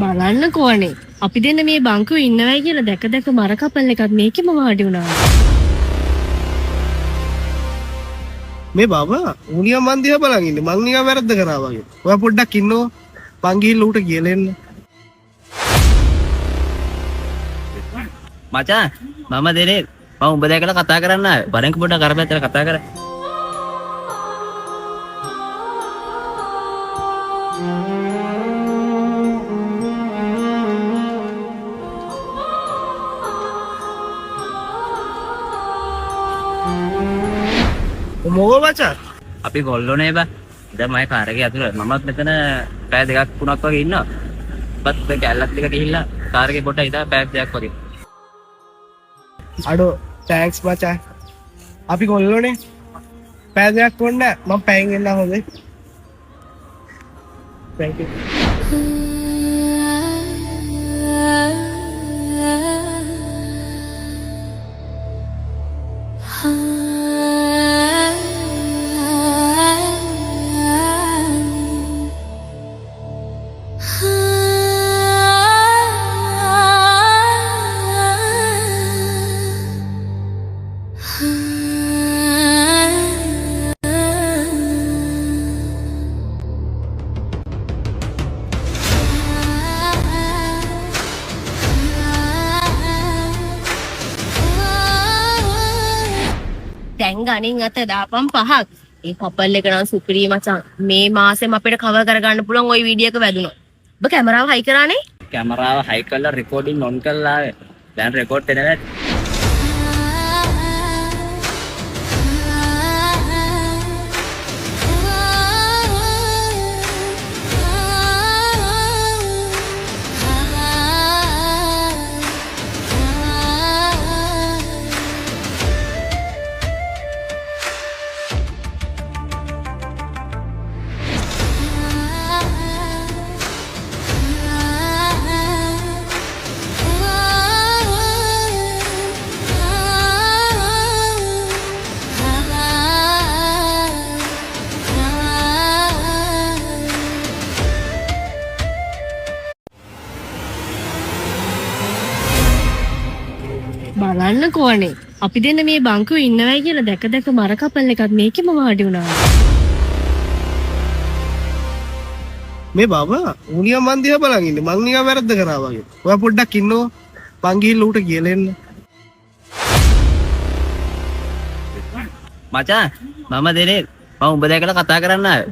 බලන්නකෝ අනේ. අපි දෙන්න මේ බංකුවේ ඉන්නවයි කියලා දැක දැක මර කපල් එකක් මේකෙම වාඩි වුණා. මේ බබා උනියා මන් දිහා බලන් ඉන්නේ. මං නිකන් වැරද්ද කරා වගේ. ඔයා පොඩ්ඩක් ඉන්නෝ. මං ගිහිල්ලා ඌට කියලා එන්න. මචං මම දෙනේ මම උඹ දැකලා කතා කරන්න ආවේ. බරෙන්ක පොඩ්ඩක් අර පැත්තට කතා කර. මොකෝ මචං? අපි ගොල්ලෝනේ බා. දැන් මම කාර් එකේ ඇතුළේ මමත් මෙතන පැය දෙකක් තුනක් වගේ ඉන්නවා. බත් කැලලත් ටික ගිහිල්ලා කාර් එකේ පොඩ්ඩක් ඉඳලා පැය දෙකක් වගේ. අඩෝ ටැක්ස් මචං. අපි කොල්ලෝනේ. පැය දෙකක් ඕනේ නැහැ. මම පැයෙන් එන්න හොඳයි. Thank you. දැන් ගණින් අත දාපම් 5ක්. ඒ කපල් එක නම් සුපිරි මචං. මේ මාසෙම අපිට කවර් කරගන්න පුළුවන් ওই වීඩියෝ එක වැදුනොත්. ඔබ කැමරාව හයි කරානේ? කැමරාව හයි කරලා රෙකෝඩින් ඔන් කරලා ආවේ. දැන් රෙකෝඩ් වෙනවා නැති. බලන්නකෝ අනේ. අපි දෙන්න මේ බංකුවේ ඉන්නවයි කියලා දැක දැක මර කපල් එකක් මේකෙම වාඩි වුණා. මේ බබා උනියා මන් දිහා බලන් ඉන්නේ. මං නිකන් වැරද්ද කරා වගේ. ඔයා පොඩ්ඩක් ඉන්නෝ. මං ගිහිල්ලා ඌට කියලා එන්න. මචං මම දෙනේ මම උඹ දැකලා කතා කරන්න ආවේ.